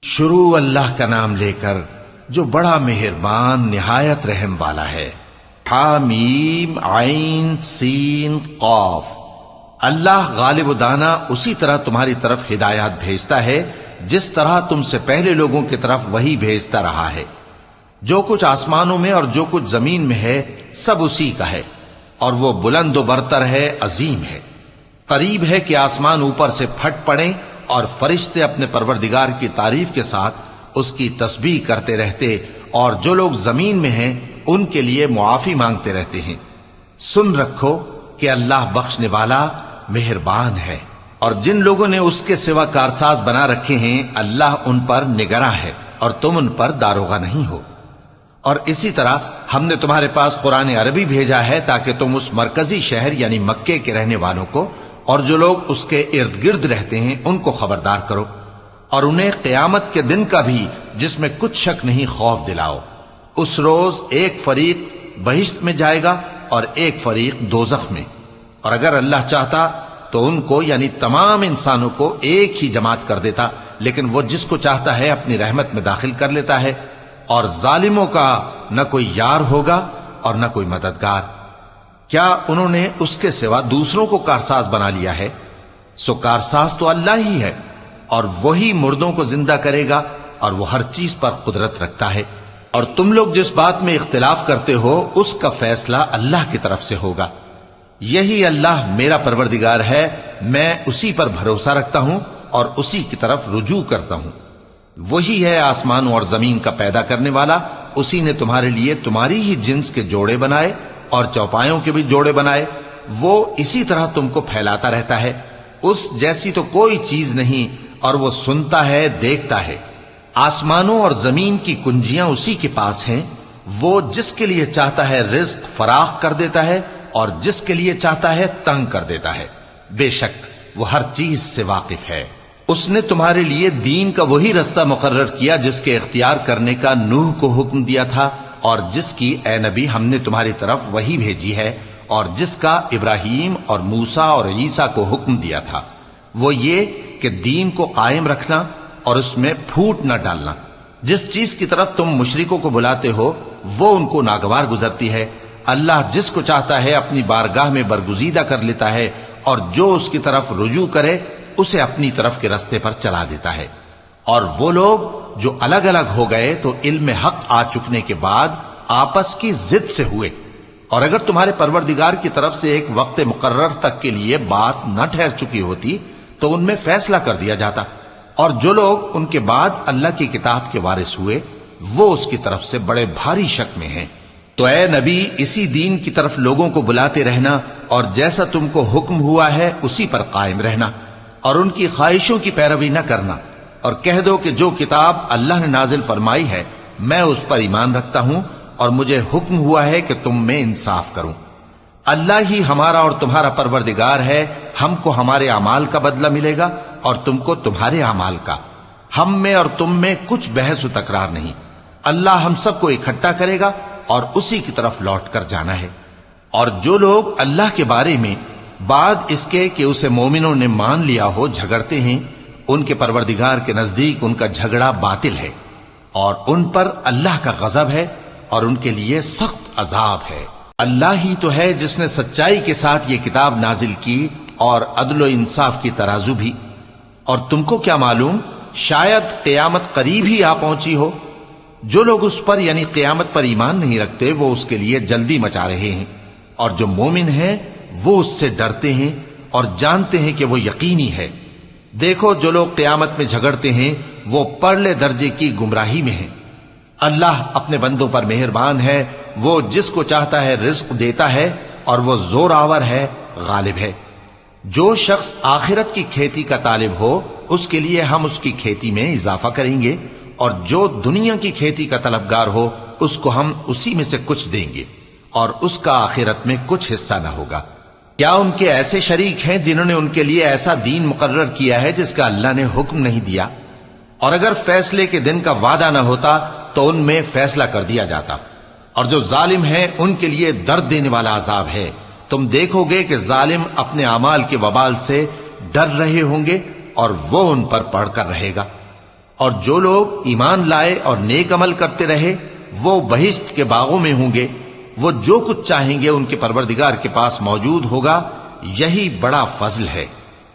شروع اللہ کا نام لے کر جو بڑا مہربان نہایت رحم والا ہے۔ حامیم عین سین قاف۔ اللہ غالب و دانا اسی طرح تمہاری طرف ہدایات بھیجتا ہے جس طرح تم سے پہلے لوگوں کی طرف وہی بھیجتا رہا ہے۔ جو کچھ آسمانوں میں اور جو کچھ زمین میں ہے سب اسی کا ہے، اور وہ بلند و برتر ہے، عظیم ہے۔ قریب ہے کہ آسمان اوپر سے پھٹ پڑیں اور فرشتے اپنے پروردگار کی تعریف کے ساتھ اس کی تسبیح کرتے رہتے، اور جو لوگ زمین میں ہیں ان کے لیے معافی مانگتے رہتے ہیں۔ سن رکھو کہ اللہ بخشنے والا مہربان ہے، اور جن لوگوں نے اس کے سوا کارساز بنا رکھے ہیں اللہ ان پر نگراں ہے، اور تم ان پر داروغہ نہیں ہو۔ اور اسی طرح ہم نے تمہارے پاس قرآن عربی بھیجا ہے تاکہ تم اس مرکزی شہر یعنی مکے کے رہنے والوں کو اور جو لوگ اس کے ارد گرد رہتے ہیں ان کو خبردار کرو، اور انہیں قیامت کے دن کا بھی جس میں کچھ شک نہیں خوف دلاؤ۔ اس روز ایک فریق بہشت میں جائے گا اور ایک فریق دوزخ میں، اور اگر اللہ چاہتا تو ان کو یعنی تمام انسانوں کو ایک ہی جماعت کر دیتا، لیکن وہ جس کو چاہتا ہے اپنی رحمت میں داخل کر لیتا ہے، اور ظالموں کا نہ کوئی یار ہوگا اور نہ کوئی مددگار۔ کیا انہوں نے اس کے سوا دوسروں کو کارساز بنا لیا ہے؟ سو کارساز تو اللہ ہی ہے، اور وہی مردوں کو زندہ کرے گا، اور وہ ہر چیز پر قدرت رکھتا ہے۔ اور تم لوگ جس بات میں اختلاف کرتے ہو اس کا فیصلہ اللہ کی طرف سے ہوگا۔ یہی اللہ میرا پروردگار ہے، میں اسی پر بھروسہ رکھتا ہوں اور اسی کی طرف رجوع کرتا ہوں۔ وہی ہے آسمانوں اور زمین کا پیدا کرنے والا، اسی نے تمہارے لیے تمہاری ہی جنس کے جوڑے بنائے اور چوپایوں کے بھی جوڑے بنائے۔ وہ اسی طرح تم کو پھیلاتا رہتا ہے، اس جیسی تو کوئی چیز نہیں، اور وہ سنتا ہے، دیکھتا ہے۔ آسمانوں اور زمین کی کنجیاں اسی کے پاس ہیں، وہ جس کے لیے چاہتا ہے رزق فراخ کر دیتا ہے اور جس کے لیے چاہتا ہے تنگ کر دیتا ہے۔ بے شک وہ ہر چیز سے واقف ہے۔ اس نے تمہارے لیے دین کا وہی رستہ مقرر کیا جس کے اختیار کرنے کا نوح کو حکم دیا تھا، اور جس کی اے نبی ہم نے تمہاری طرف وہی بھیجی ہے، اور جس کا ابراہیم اور موسیٰ اور عیسیٰ کو حکم دیا تھا، وہ یہ کہ دین کو قائم رکھنا اور اس میں پھوٹ نہ ڈالنا۔ جس چیز کی طرف تم مشرکوں کو بلاتے ہو وہ ان کو ناگوار گزرتی ہے۔ اللہ جس کو چاہتا ہے اپنی بارگاہ میں برگزیدہ کر لیتا ہے، اور جو اس کی طرف رجوع کرے اسے اپنی طرف کے رستے پر چلا دیتا ہے۔ اور وہ لوگ جو الگ الگ ہو گئے تو علم حق آ چکنے کے بعد آپس کی ضد سے ہوئے، اور اگر تمہارے پروردگار کی طرف سے ایک وقت مقرر تک کے لیے بات نہ ٹھہر چکی ہوتی تو ان میں فیصلہ کر دیا جاتا، اور جو لوگ ان کے بعد اللہ کی کتاب کے وارث ہوئے وہ اس کی طرف سے بڑے بھاری شک میں ہیں۔ تو اے نبی اسی دین کی طرف لوگوں کو بلاتے رہنا، اور جیسا تم کو حکم ہوا ہے اسی پر قائم رہنا، اور ان کی خواہشوں کی پیروی نہ کرنا، اور کہہ دو کہ جو کتاب اللہ نے نازل فرمائی ہے میں اس پر ایمان رکھتا ہوں، اور مجھے حکم ہوا ہے کہ تم میں انصاف کروں۔ اللہ ہی ہمارا اور تمہارا پروردگار ہے، ہم کو ہمارے اعمال کا بدلہ ملے گا اور تم کو تمہارے اعمال کا۔ ہم میں اور تم میں کچھ بحث و تکرار نہیں، اللہ ہم سب کو اکٹھا کرے گا اور اسی کی طرف لوٹ کر جانا ہے۔ اور جو لوگ اللہ کے بارے میں بعد اس کے کہ اسے مومنوں نے مان لیا ہو جھگڑتے ہیں، ان کے پروردگار کے نزدیک ان کا جھگڑا باطل ہے، اور ان پر اللہ کا غضب ہے اور ان کے لیے سخت عذاب ہے۔ اللہ ہی تو ہے جس نے سچائی کے ساتھ یہ کتاب نازل کی اور عدل و انصاف کی ترازو بھی۔ اور تم کو کیا معلوم، شاید قیامت قریب ہی آ پہنچی ہو۔ جو لوگ اس پر یعنی قیامت پر ایمان نہیں رکھتے وہ اس کے لیے جلدی مچا رہے ہیں، اور جو مومن ہیں وہ اس سے ڈرتے ہیں اور جانتے ہیں کہ وہ یقینی ہے۔ دیکھو جو لوگ قیامت میں جھگڑتے ہیں وہ پرلے درجے کی گمراہی میں ہیں۔ اللہ اپنے بندوں پر مہربان ہے، وہ جس کو چاہتا ہے رزق دیتا ہے، اور وہ زور آور ہے، غالب ہے۔ جو شخص آخرت کی کھیتی کا طالب ہو اس کے لیے ہم اس کی کھیتی میں اضافہ کریں گے، اور جو دنیا کی کھیتی کا طلبگار ہو اس کو ہم اسی میں سے کچھ دیں گے، اور اس کا آخرت میں کچھ حصہ نہ ہوگا۔ کیا ان کے ایسے شریک ہیں جنہوں نے ان کے لیے ایسا دین مقرر کیا ہے جس کا اللہ نے حکم نہیں دیا؟ اور اگر فیصلے کے دن کا وعدہ نہ ہوتا تو ان میں فیصلہ کر دیا جاتا۔ اور جو ظالم ہیں ان کے لیے درد دینے والا عذاب ہے۔ تم دیکھو گے کہ ظالم اپنے اعمال کے وبال سے ڈر رہے ہوں گے، اور وہ ان پر پڑھ کر رہے گا۔ اور جو لوگ ایمان لائے اور نیک عمل کرتے رہے وہ بہشت کے باغوں میں ہوں گے، وہ جو کچھ چاہیں گے ان کے پروردگار کے پاس موجود ہوگا۔ یہی بڑا فضل ہے،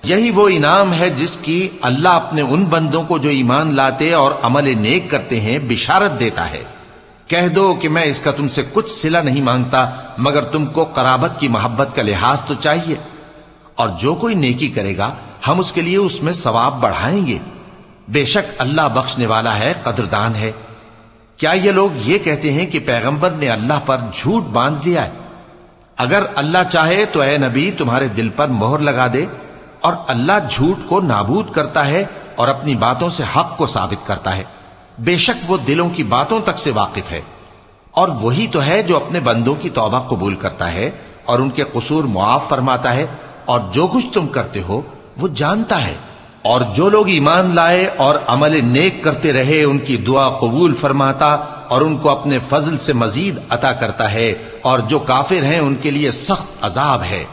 یہی وہ انعام ہے جس کی اللہ اپنے ان بندوں کو جو ایمان لاتے اور عمل نیک کرتے ہیں بشارت دیتا ہے۔ کہہ دو کہ میں اس کا تم سے کچھ صلہ نہیں مانگتا مگر تم کو قرابت کی محبت کا لحاظ تو چاہیے، اور جو کوئی نیکی کرے گا ہم اس کے لیے اس میں ثواب بڑھائیں گے، بے شک اللہ بخشنے والا ہے، قدردان ہے۔ کیا یہ لوگ یہ کہتے ہیں کہ پیغمبر نے اللہ پر جھوٹ باندھ لیا ہے؟ اگر اللہ چاہے تو اے نبی تمہارے دل پر مہر لگا دے، اور اللہ جھوٹ کو نابود کرتا ہے اور اپنی باتوں سے حق کو ثابت کرتا ہے، بے شک وہ دلوں کی باتوں تک سے واقف ہے۔ اور وہی تو ہے جو اپنے بندوں کی توبہ قبول کرتا ہے اور ان کے قصور معاف فرماتا ہے، اور جو کچھ تم کرتے ہو وہ جانتا ہے۔ اور جو لوگ ایمان لائے اور عمل نیک کرتے رہے ان کی دعا قبول فرماتا اور ان کو اپنے فضل سے مزید عطا کرتا ہے، اور جو کافر ہیں ان کے لیے سخت عذاب ہے۔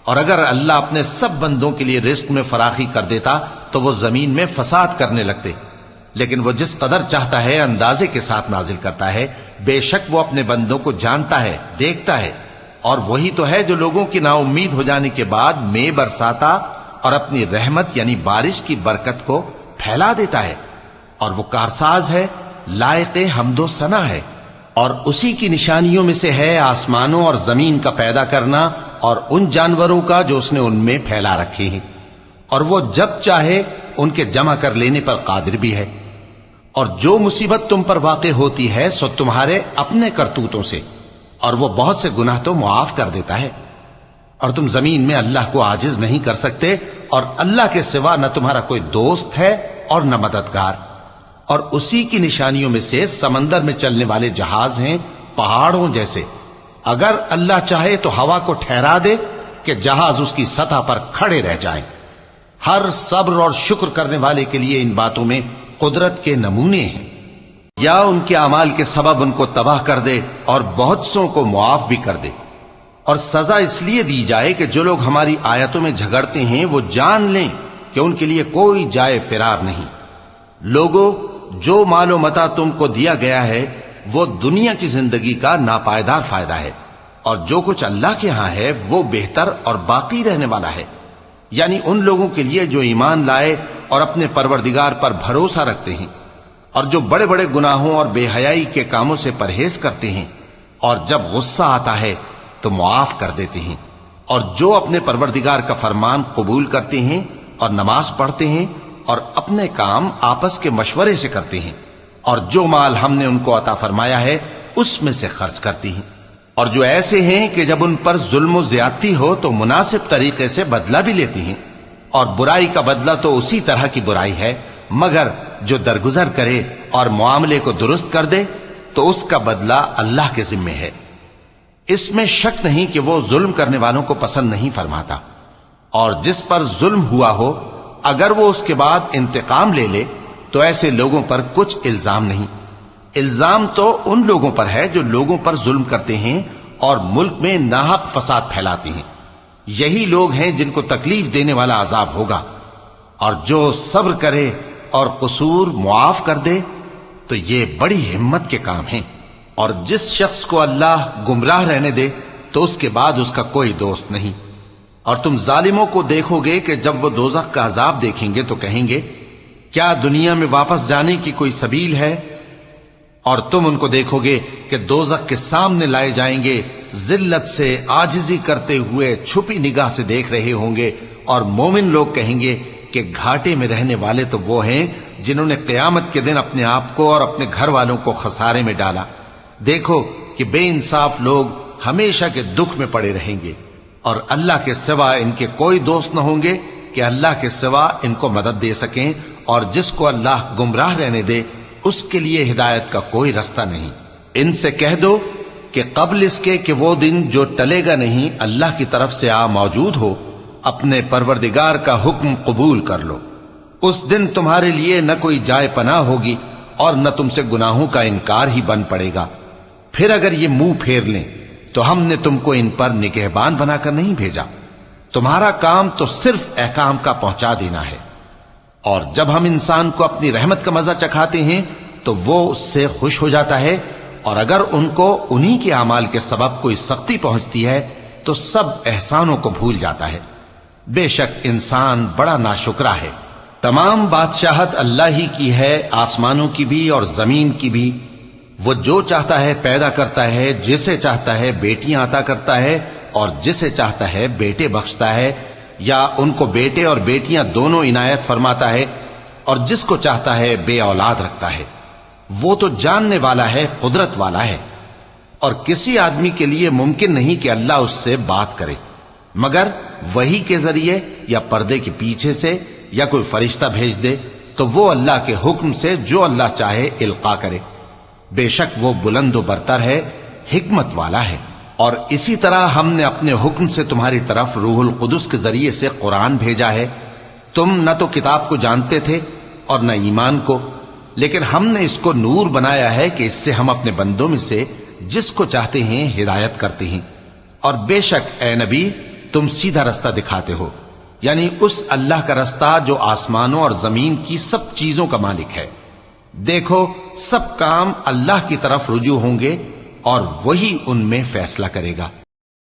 اور اگر اللہ اپنے سب بندوں کے لیے رزق میں فراخی کر دیتا تو وہ زمین میں فساد کرنے لگتے، لیکن وہ جس قدر چاہتا ہے اندازے کے ساتھ نازل کرتا ہے، بے شک وہ اپنے بندوں کو جانتا ہے، دیکھتا ہے۔ اور وہی تو ہے جو لوگوں کی نا امید ہو جانے کے بعد میں برساتا اور اپنی رحمت یعنی بارش کی برکت کو پھیلا دیتا ہے، اور وہ کارساز ہے، لائق حمد و ثنا ہے۔ اور اسی کی نشانیوں میں سے ہے آسمانوں اور زمین کا پیدا کرنا اور ان جانوروں کا جو اس نے ان میں پھیلا رکھے ہیں، اور وہ جب چاہے ان کے جمع کر لینے پر قادر بھی ہے۔ اور جو مصیبت تم پر واقع ہوتی ہے سو تمہارے اپنے کرتوتوں سے، اور وہ بہت سے گناہ تو معاف کر دیتا ہے۔ اور تم زمین میں اللہ کو عاجز نہیں کر سکتے، اور اللہ کے سوا نہ تمہارا کوئی دوست ہے اور نہ مددگار۔ اور اسی کی نشانیوں میں سے سمندر میں چلنے والے جہاز ہیں پہاڑوں جیسے، اگر اللہ چاہے تو ہوا کو ٹھہرا دے کہ جہاز اس کی سطح پر کھڑے رہ جائیں۔ ہر صبر اور شکر کرنے والے کے لیے ان باتوں میں قدرت کے نمونے ہیں۔ یا ان کے اعمال کے سبب ان کو تباہ کر دے اور بہت سوں کو معاف بھی کر دے۔ اور سزا اس لیے دی جائے کہ جو لوگ ہماری آیتوں میں جھگڑتے ہیں وہ جان لیں کہ ان کے لیے کوئی جائے فرار نہیں۔ لوگوں، جو مال و متاع تم کو دیا گیا ہے وہ دنیا کی زندگی کا ناپائیدار فائدہ ہے، اور جو کچھ اللہ کے ہاں ہے وہ بہتر اور باقی رہنے والا ہے، یعنی ان لوگوں کے لیے جو ایمان لائے اور اپنے پروردگار پر بھروسہ رکھتے ہیں، اور جو بڑے بڑے گناہوں اور بے حیائی کے کاموں سے پرہیز کرتے ہیں، اور جب غصہ آتا ہے تو معاف کر دیتے ہیں، اور جو اپنے پروردگار کا فرمان قبول کرتے ہیں اور نماز پڑھتے ہیں اور اپنے کام آپس کے مشورے سے کرتے ہیں، اور جو مال ہم نے ان کو عطا فرمایا ہے اس میں سے خرچ کرتی ہیں۔ اور جو ایسے ہیں کہ جب ان پر ظلم و زیادتی ہو تو مناسب طریقے سے بدلہ بھی لیتی ہیں، اور برائی کا بدلہ تو اسی طرح کی برائی ہے، مگر جو درگزر کرے اور معاملے کو درست کر دے تو اس کا بدلہ اللہ کے ذمے ہے۔ اس میں شک نہیں کہ وہ ظلم کرنے والوں کو پسند نہیں فرماتا۔ اور جس پر ظلم ہوا ہو اگر وہ اس کے بعد انتقام لے لے تو ایسے لوگوں پر کچھ الزام نہیں۔ الزام تو ان لوگوں پر ہے جو لوگوں پر ظلم کرتے ہیں اور ملک میں ناحق فساد پھیلاتے ہیں، یہی لوگ ہیں جن کو تکلیف دینے والا عذاب ہوگا۔ اور جو صبر کرے اور قصور معاف کر دے تو یہ بڑی ہمت کے کام ہیں۔ اور جس شخص کو اللہ گمراہ رہنے دے تو اس کے بعد اس کا کوئی دوست نہیں۔ اور تم ظالموں کو دیکھو گے کہ جب وہ دوزخ کا عذاب دیکھیں گے تو کہیں گے کیا دنیا میں واپس جانے کی کوئی سبیل ہے؟ اور تم ان کو دیکھو گے کہ دوزخ کے سامنے لائے جائیں گے، ذلت سے عاجزی کرتے ہوئے چھپی نگاہ سے دیکھ رہے ہوں گے، اور مومن لوگ کہیں گے کہ گھاٹے میں رہنے والے تو وہ ہیں جنہوں نے قیامت کے دن اپنے آپ کو اور اپنے گھر والوں کو خسارے میں ڈالا۔ دیکھو کہ بے انصاف لوگ ہمیشہ کے دکھ میں پڑے رہیں گے، اور اللہ کے سوا ان کے کوئی دوست نہ ہوں گے کہ اللہ کے سوا ان کو مدد دے سکیں، اور جس کو اللہ گمراہ رہنے دے اس کے لیے ہدایت کا کوئی رستہ نہیں۔ ان سے کہہ دو کہ قبل اس کے کہ وہ دن جو ٹلے گا نہیں اللہ کی طرف سے آ موجود ہو، اپنے پروردگار کا حکم قبول کر لو۔ اس دن تمہارے لیے نہ کوئی جائے پناہ ہوگی اور نہ تم سے گناہوں کا انکار ہی بن پڑے گا۔ پھر اگر یہ منہ پھیر لیں تو ہم نے تم کو ان پر نگہبان بنا کر نہیں بھیجا، تمہارا کام تو صرف احکام کا پہنچا دینا ہے۔ اور جب ہم انسان کو اپنی رحمت کا مزہ چکھاتے ہیں تو وہ اس سے خوش ہو جاتا ہے، اور اگر ان کو انہی کے اعمال کے سبب کوئی سختی پہنچتی ہے تو سب احسانوں کو بھول جاتا ہے۔ بے شک انسان بڑا ناشکرا ہے۔ تمام بادشاہت اللہ ہی کی ہے، آسمانوں کی بھی اور زمین کی بھی۔ وہ جو چاہتا ہے پیدا کرتا ہے، جسے چاہتا ہے بیٹیاں عطا کرتا ہے اور جسے چاہتا ہے بیٹے بخشتا ہے، یا ان کو بیٹے اور بیٹیاں دونوں عنایت فرماتا ہے، اور جس کو چاہتا ہے بے اولاد رکھتا ہے۔ وہ تو جاننے والا ہے، قدرت والا ہے، اور کسی آدمی کے لیے ممکن نہیں کہ اللہ اس سے بات کرے مگر وحی کے ذریعے یا پردے کے پیچھے سے، یا کوئی فرشتہ بھیج دے تو وہ اللہ کے حکم سے جو اللہ چاہے القا کرے۔ بے شک وہ بلند و برتر ہے، حکمت والا ہے۔ اور اسی طرح ہم نے اپنے حکم سے تمہاری طرف روح القدس کے ذریعے سے قرآن بھیجا ہے۔ تم نہ تو کتاب کو جانتے تھے اور نہ ایمان کو، لیکن ہم نے اس کو نور بنایا ہے کہ اس سے ہم اپنے بندوں میں سے جس کو چاہتے ہیں ہدایت کرتے ہیں۔ اور بے شک اے نبی تم سیدھا رستہ دکھاتے ہو، یعنی اس اللہ کا رستہ جو آسمانوں اور زمین کی سب چیزوں کا مالک ہے۔ دیکھو سب کام اللہ کی طرف رجوع ہوں گے اور وہی ان میں فیصلہ کرے گا۔